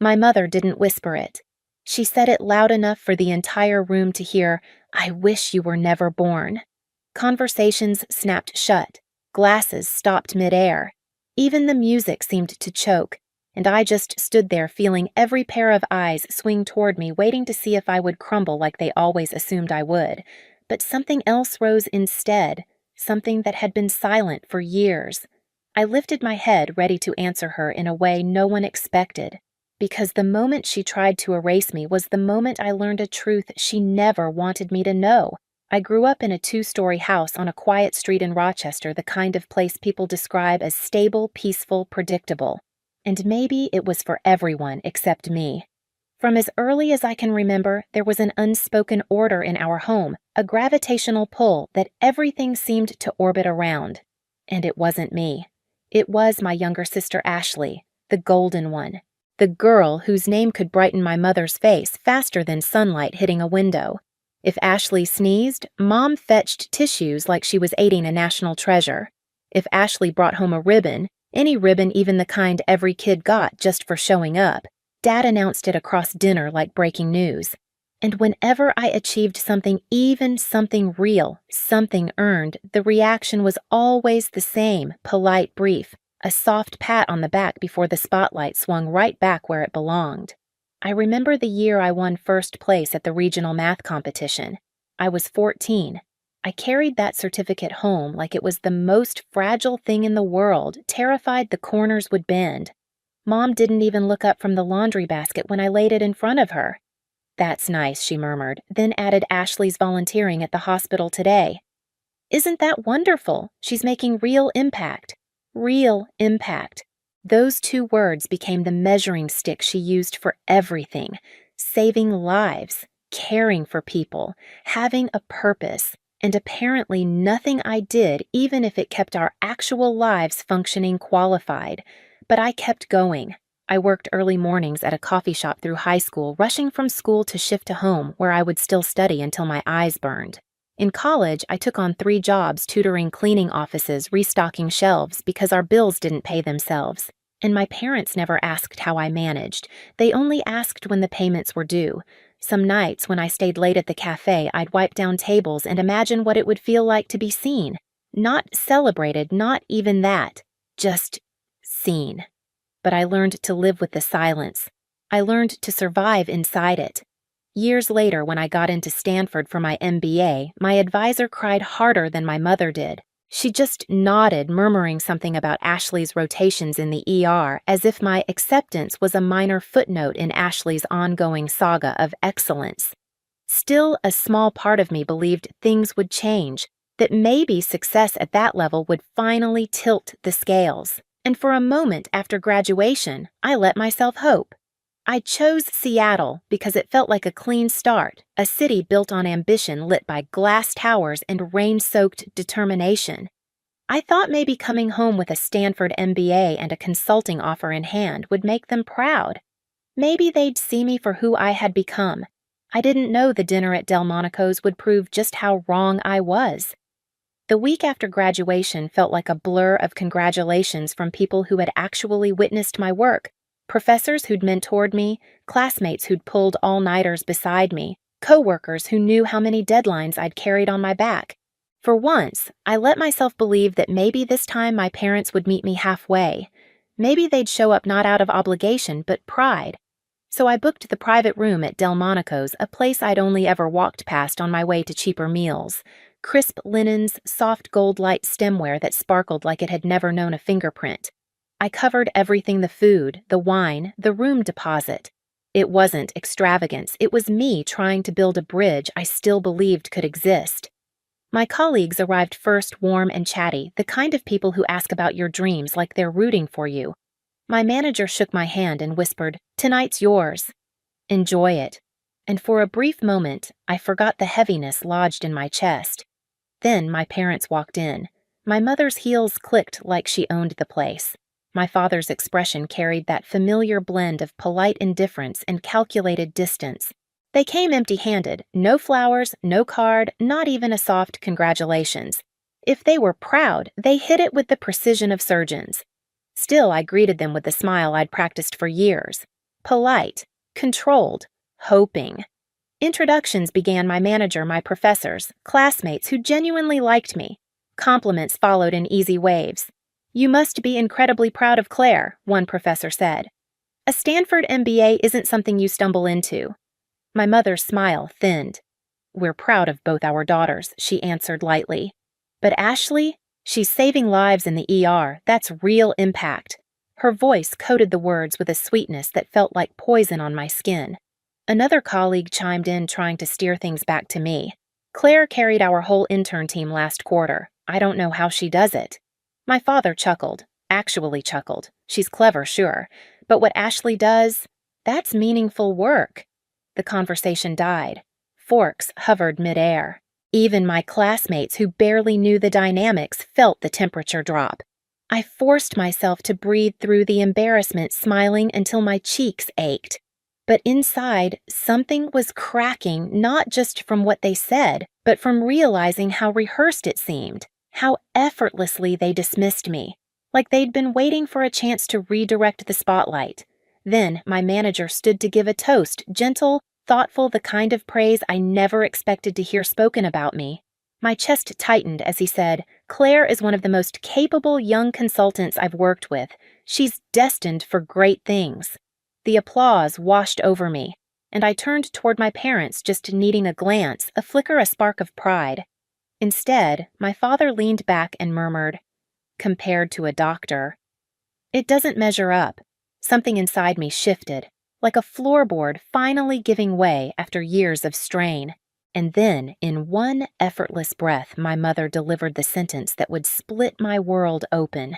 My mother didn't whisper it. She said it loud enough for the entire room to hear, "I wish you were never born." Conversations snapped shut. Glasses stopped midair. Even the music seemed to choke, and I just stood there feeling every pair of eyes swing toward me, waiting to see if I would crumble like they always assumed I would. But something else rose instead, something that had been silent for years. I lifted my head, ready to answer her in a way no one expected, because the moment she tried to erase me was the moment I learned a truth she never wanted me to know. I grew up in a 2-story house on a quiet street in Rochester, the kind of place people describe as stable, peaceful, predictable. And maybe it was for everyone except me. From as early as I can remember, there was an unspoken order in our home, a gravitational pull that everything seemed to orbit around. And it wasn't me. It was my younger sister Ashley, the golden one, the girl whose name could brighten my mother's face faster than sunlight hitting a window. If Ashley sneezed, Mom fetched tissues like she was aiding a national treasure. If Ashley brought home a ribbon, any ribbon, even the kind every kid got just for showing up, Dad announced it across dinner like breaking news. And whenever I achieved something, even something real, something earned, the reaction was always the same, polite, brief, a soft pat on the back before the spotlight swung right back where it belonged. I remember the year I won first place at the regional math competition. I was 14. I carried that certificate home like it was the most fragile thing in the world, terrified the corners would bend. Mom didn't even look up from the laundry basket when I laid it in front of her. "That's nice," she murmured, then added Ashley's volunteering at the hospital today. "Isn't that wonderful? She's making real impact." Real impact. Those 2 words became the measuring stick she used for everything. Saving lives, caring for people, having a purpose, and apparently nothing I did, even if it kept our actual lives functioning, qualified. But I kept going. I worked early mornings at a coffee shop through high school, rushing from school to shift to home, where I would still study until my eyes burned. In college, I took on 3 jobs tutoring cleaning offices, restocking shelves, because our bills didn't pay themselves. And my parents never asked how I managed. They only asked when the payments were due. Some nights, when I stayed late at the cafe, I'd wipe down tables and imagine what it would feel like to be seen. Not celebrated, not even that. Just seen. But I learned to live with the silence. I learned to survive inside it. Years later, when I got into Stanford for my MBA, my advisor cried harder than my mother did. She just nodded, murmuring something about Ashley's rotations in the ER, as if my acceptance was a minor footnote in Ashley's ongoing saga of excellence. Still, a small part of me believed things would change, that maybe success at that level would finally tilt the scales. And for a moment after graduation, I let myself hope. I chose Seattle because it felt like a clean start, a city built on ambition lit by glass towers and rain-soaked determination. I thought maybe coming home with a Stanford MBA and a consulting offer in hand would make them proud. Maybe they'd see me for who I had become. I didn't know the dinner at Delmonico's would prove just how wrong I was. The week after graduation felt like a blur of congratulations from people who had actually witnessed my work. Professors who'd mentored me, classmates who'd pulled all-nighters beside me, coworkers who knew how many deadlines I'd carried on my back. For once, I let myself believe that maybe this time my parents would meet me halfway. Maybe they'd show up not out of obligation, but pride. So I booked the private room at Delmonico's, a place I'd only ever walked past on my way to cheaper meals. Crisp linens, soft gold light stemware that sparkled like it had never known a fingerprint. I covered everything: the food, the wine, the room deposit. It wasn't extravagance. It was me trying to build a bridge I still believed could exist. My colleagues arrived first, warm and chatty, the kind of people who ask about your dreams like they're rooting for you. My manager shook my hand and whispered, "Tonight's yours. Enjoy it." And for a brief moment, I forgot the heaviness lodged in my chest. Then my parents walked in. My mother's heels clicked like she owned the place. My father's expression carried that familiar blend of polite indifference and calculated distance. They came empty-handed, no flowers, no card, not even a soft congratulations. If they were proud, they hit it with the precision of surgeons. Still, I greeted them with the smile I'd practiced for years. polite, controlled, hoping. Introductions began my manager, my professors, classmates who genuinely liked me. Compliments followed in easy waves. "You must be incredibly proud of Claire," one professor said. "A Stanford MBA isn't something you stumble into." My mother's smile thinned. "We're proud of both our daughters," she answered lightly. "But Ashley, she's saving lives in the ER. That's real impact." Her voice coated the words with a sweetness that felt like poison on my skin. Another colleague chimed in, trying to steer things back to me. "Claire carried our whole intern team last quarter. I don't know how she does it." My father chuckled, actually chuckled. "She's clever, sure. But what Ashley does, that's meaningful work." The conversation died. Forks hovered midair. Even my classmates who barely knew the dynamics felt the temperature drop. I forced myself to breathe through the embarrassment, smiling until my cheeks ached. But inside, something was cracking, not just from what they said, but from realizing how rehearsed it seemed, how effortlessly they dismissed me, like they'd been waiting for a chance to redirect the spotlight. Then my manager stood to give a toast, gentle, thoughtful, the kind of praise I never expected to hear spoken about me. My chest tightened as he said, "Claire is one of the most capable young consultants I've worked with. She's destined for great things." The applause washed over me, and I turned toward my parents, just needing a glance, a flicker, a spark of pride. Instead, my father leaned back and murmured, "Compared to a doctor." It doesn't measure up. Something inside me shifted, like a floorboard finally giving way after years of strain. And then, in one effortless breath, my mother delivered the sentence that would split my world open.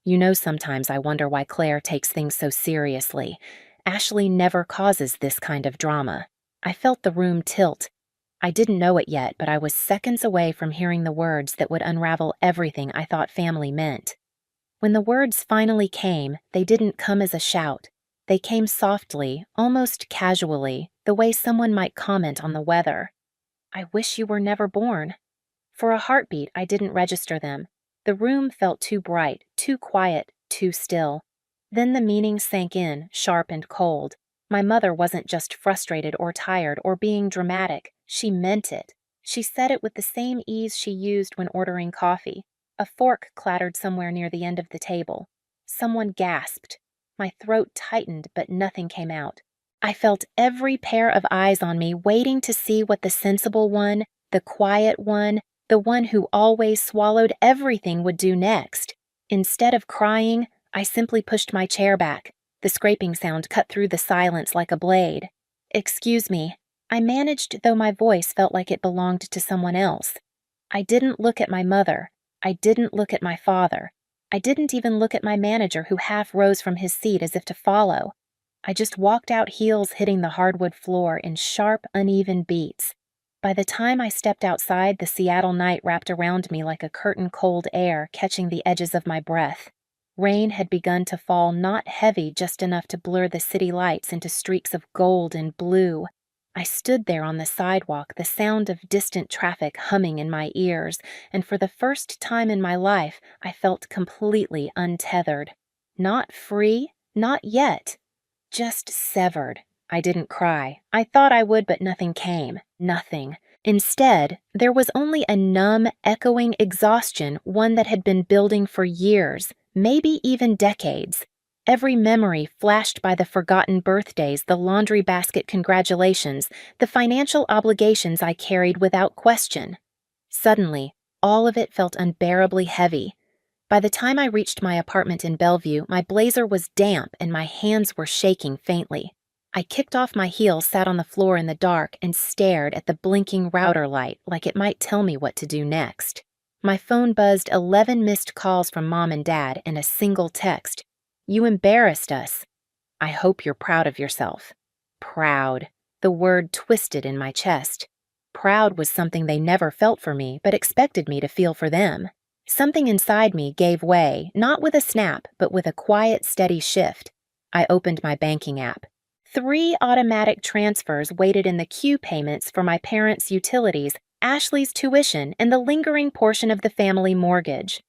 "You know, sometimes I wonder why Claire takes things so seriously. Ashley never causes this kind of drama." I felt the room tilt. I didn't know it yet, but I was seconds away from hearing the words that would unravel everything I thought family meant. When the words finally came, they didn't come as a shout. They came softly, almost casually, the way someone might comment on the weather. "I wish you were never born." For a heartbeat, I didn't register them. The room felt too bright, too quiet, too still. Then the meaning sank in, sharp and cold. My mother wasn't just frustrated or tired or being dramatic. She meant it. She said it with the same ease she used when ordering coffee. A fork clattered somewhere near the end of the table. Someone gasped. My throat tightened, but nothing came out. I felt every pair of eyes on me, waiting to see what the sensible one, the quiet one, the one who always swallowed everything, would do next. Instead of crying, I simply pushed my chair back. The scraping sound cut through the silence like a blade. "Excuse me," I managed, though my voice felt like it belonged to someone else. I didn't look at my mother. I didn't look at my father. I didn't even look at my manager, who half rose from his seat as if to follow. I just walked out, heels hitting the hardwood floor in sharp, uneven beats. By the time I stepped outside, the Seattle night wrapped around me like a curtain, cold air catching the edges of my breath. Rain had begun to fall, not heavy, just enough to blur the city lights into streaks of gold and blue. I stood there on the sidewalk, the sound of distant traffic humming in my ears, and for the first time in my life, I felt completely untethered. Not free, not yet. Just severed. I didn't cry. I thought I would, but nothing came. Nothing. Instead, there was only a numb, echoing exhaustion, one that had been building for years, maybe even decades. Every memory flashed by: the forgotten birthdays, the laundry basket congratulations, the financial obligations I carried without question. Suddenly, all of it felt unbearably heavy. By the time I reached my apartment in Bellevue, my blazer was damp and my hands were shaking faintly. I kicked off my heels, sat on the floor in the dark, and stared at the blinking router light like it might tell me what to do next. My phone buzzed 11 missed calls from Mom and Dad and a single text. "You embarrassed us." "I hope you're proud of yourself." Proud. The word twisted in my chest. Proud was something they never felt for me, but expected me to feel for them. Something inside me gave way, not with a snap, but with a quiet, steady shift. I opened my banking app. 3 automatic transfers waited in the queue: payments for my parents' utilities, Ashley's tuition, and the lingering portion of the family mortgage.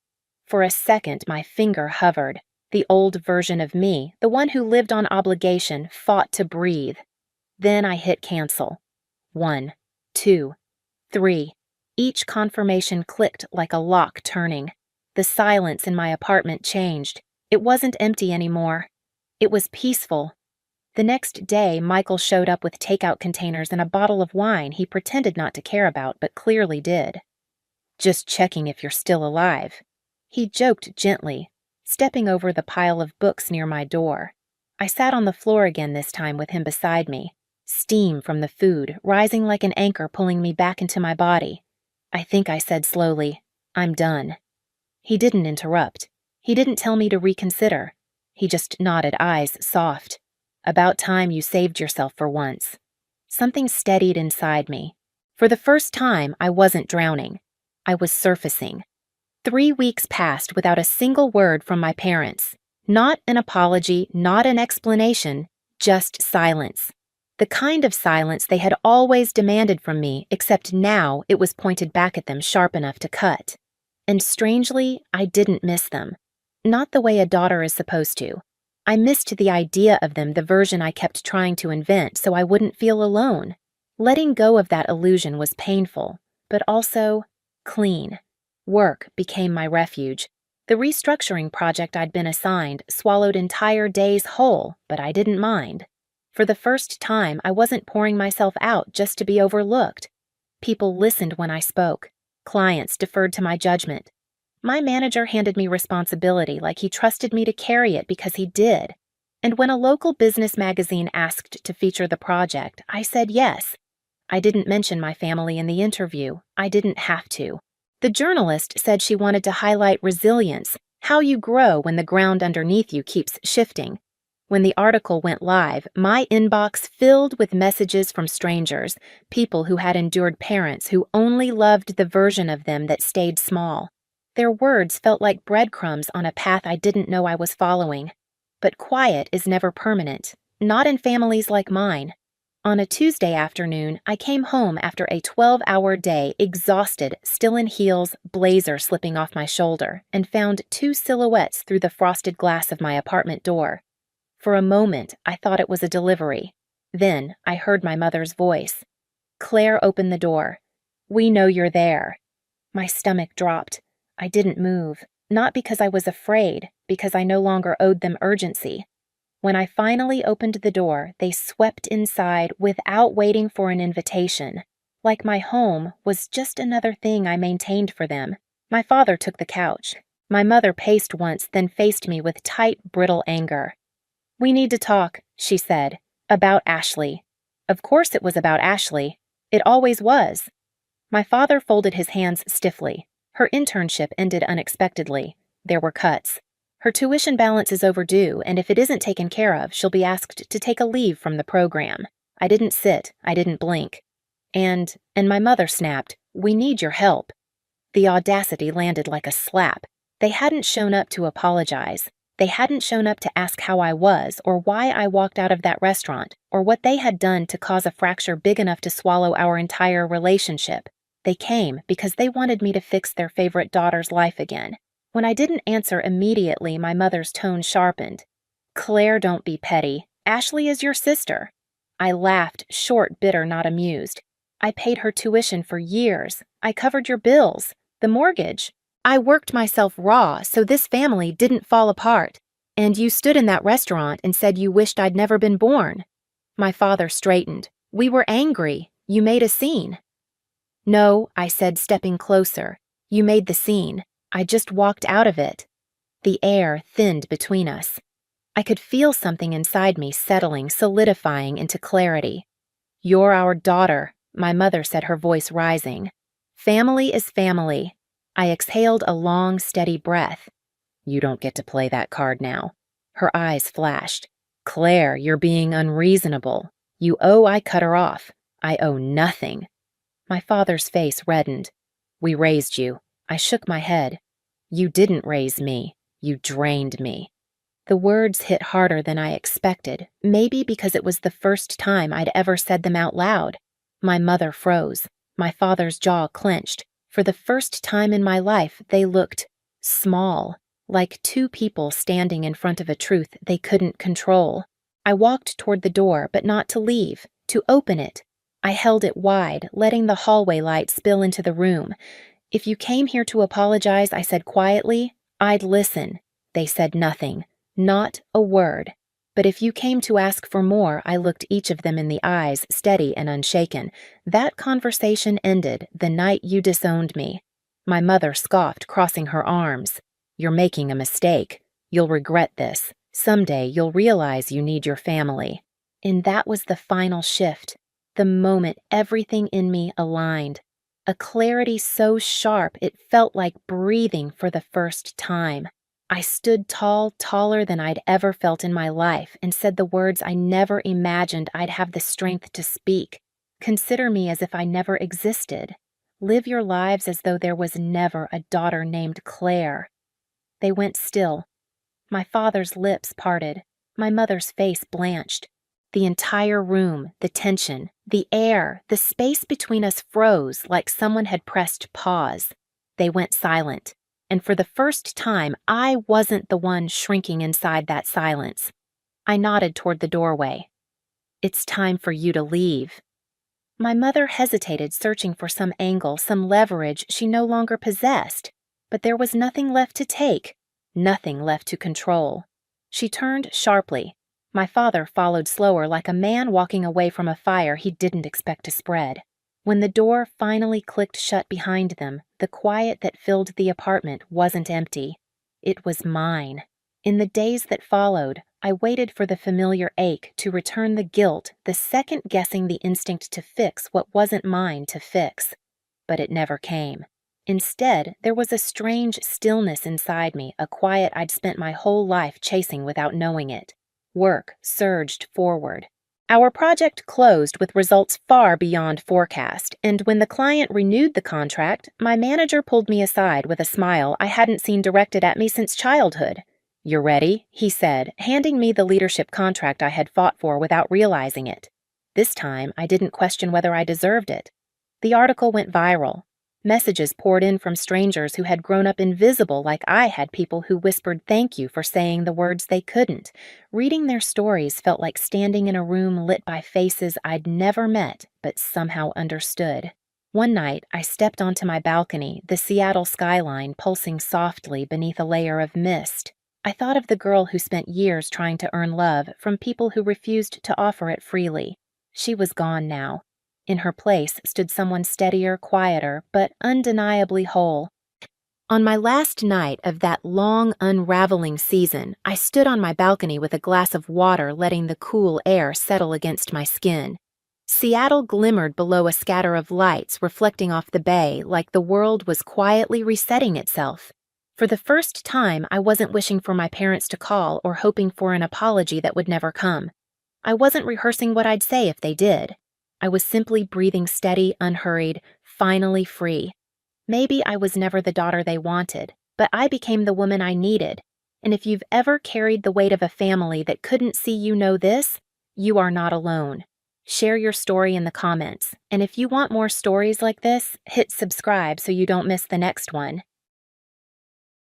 For a second, my finger hovered. The old version of me, the one who lived on obligation, fought to breathe. Then I hit cancel. 1, 2, 3. Each confirmation clicked like a lock turning. The silence in my apartment changed. It wasn't empty anymore. It was peaceful. The next day, Michael showed up with takeout containers and a bottle of wine he pretended not to care about, but clearly did. "Just checking if you're still alive," he joked gently, stepping over the pile of books near my door. I sat on the floor again this time with him beside me, steam from the food rising like an anchor pulling me back into my body. I think I said slowly, "I'm done." He didn't interrupt. He didn't tell me to reconsider. He just nodded, eyes soft. "About time you saved yourself for once." Something steadied inside me. For the first time, I wasn't drowning. I was surfacing. 3 weeks passed without a single word from my parents. Not an apology, not an explanation, just silence. The kind of silence they had always demanded from me, except now it was pointed back at them sharp enough to cut. And strangely, I didn't miss them. Not the way a daughter is supposed to. I missed the idea of them, the version I kept trying to invent so I wouldn't feel alone. Letting go of that illusion was painful, but also clean. Work became my refuge. The restructuring project I'd been assigned swallowed entire days whole, but I didn't mind. For the first time, I wasn't pouring myself out just to be overlooked. People listened when I spoke. Clients deferred to my judgment. My manager handed me responsibility like he trusted me to carry it because he did. And when a local business magazine asked to feature the project, I said yes. I didn't mention my family in the interview. I didn't have to. The journalist said she wanted to highlight resilience, how you grow when the ground underneath you keeps shifting. When the article went live, my inbox filled with messages from strangers, people who had endured parents who only loved the version of them that stayed small. Their words felt like breadcrumbs on a path I didn't know I was following. But quiet is never permanent, not in families like mine. On a Tuesday afternoon, I came home after a 12-hour day, exhausted, still in heels, blazer slipping off my shoulder, and found 2 silhouettes through the frosted glass of my apartment door. For a moment, I thought it was a delivery. Then I heard my mother's voice. Claire opened the door. "We know you're there." My stomach dropped. I didn't move, not because I was afraid, because I no longer owed them urgency. When I finally opened the door, they swept inside without waiting for an invitation. Like my home was just another thing I maintained for them. My father took the couch. My mother paced once, then faced me with tight, brittle anger. "We need to talk," she said, "about Ashley." Of course it was about Ashley. It always was. My father folded his hands stiffly. Her internship ended unexpectedly. There were cuts. Her tuition balance is overdue, and if it isn't taken care of, she'll be asked to take a leave from the program. I didn't sit. I didn't blink. And my mother snapped, "We need your help." The audacity landed like a slap. They hadn't shown up to apologize. They hadn't shown up to ask how I was, or why I walked out of that restaurant, or what they had done to cause a fracture big enough to swallow our entire relationship. They came because they wanted me to fix their favorite daughter's life again. When I didn't answer immediately, my mother's tone sharpened. "Claire, don't be petty. Ashley is your sister." I laughed, short, bitter, not amused. "I paid her tuition for years. I covered your bills, the mortgage. I worked myself raw so this family didn't fall apart. And you stood in that restaurant and said you wished I'd never been born." My father straightened. "We were angry. You made a scene." "No," I said, stepping closer. "You made the scene. I just walked out of it." The air thinned between us. I could feel something inside me settling, solidifying into clarity. "You're our daughter," my mother said, her voice rising. "Family is family." I exhaled a long, steady breath. "You don't get to play that card now." Her eyes flashed. "Claire, you're being unreasonable. I cut her off. I owe nothing." My father's face reddened. "We raised you." I shook my head. "You didn't raise me. You drained me." The words hit harder than I expected, maybe because it was the first time I'd ever said them out loud. My mother froze. My father's jaw clenched. For the first time in my life, they looked small. like two people standing in front of a truth they couldn't control. I walked toward the door, but not to leave, to open it. I held it wide, letting the hallway light spill into the room. "If you came here to apologize," I said quietly, "I'd listen." They said nothing, not a word. "But if you came to ask for more," I looked each of them in the eyes, steady and unshaken. "That conversation ended the night you disowned me." My mother scoffed, crossing her arms. "You're making a mistake. You'll regret this. Someday you'll realize you need your family." And that was the final shift, the moment everything in me aligned. A clarity so sharp it felt like breathing for the first time. I stood tall, taller than I'd ever felt in my life, and said the words I never imagined I'd have the strength to speak. "Consider me as if I never existed. Live your lives as though there was never a daughter named Claire." They went still. My father's lips parted. My mother's face blanched. The entire room, the tension, the air, the space between us froze like someone had pressed pause. They went silent, and for the first time, I wasn't the one shrinking inside that silence. I nodded toward the doorway. "It's time for you to leave." My mother hesitated, searching for some angle, some leverage she no longer possessed. But there was nothing left to take, nothing left to control. She turned sharply. My father followed slower, like a man walking away from a fire he didn't expect to spread. When the door finally clicked shut behind them, the quiet that filled the apartment wasn't empty. It was mine. In the days that followed, I waited for the familiar ache to return the guilt, the second-guessing the instinct to fix what wasn't mine to fix. But it never came. Instead, there was a strange stillness inside me, a quiet I'd spent my whole life chasing without knowing it. Work surged forward. Our project closed with results far beyond forecast, and when the client renewed the contract, my manager pulled me aside with a smile I hadn't seen directed at me since childhood. "You're ready," he said, handing me the leadership contract I had fought for without realizing it. This time, I didn't question whether I deserved it. The article went viral. Messages poured in from strangers who had grown up invisible like I had people who whispered thank you for saying the words they couldn't. Reading their stories felt like standing in a room lit by faces I'd never met but somehow understood. One night, I stepped onto my balcony, the Seattle skyline pulsing softly beneath a layer of mist. I thought of the girl who spent years trying to earn love from people who refused to offer it freely. She was gone now. In her place stood someone steadier, quieter, but undeniably whole. On my last night of that long, unraveling season, I stood on my balcony with a glass of water, letting the cool air settle against my skin. Seattle glimmered below a scatter of lights reflecting off the bay like the world was quietly resetting itself. For the first time, I wasn't wishing for my parents to call or hoping for an apology that would never come. I wasn't rehearsing what I'd say if they did. I was simply breathing steady, unhurried, finally free. Maybe I was never the daughter they wanted, but I became the woman I needed. And if you've ever carried the weight of a family that couldn't see you know this, you are not alone. Share your story in the comments, and if you want more stories like this, hit subscribe so you don't miss the next one.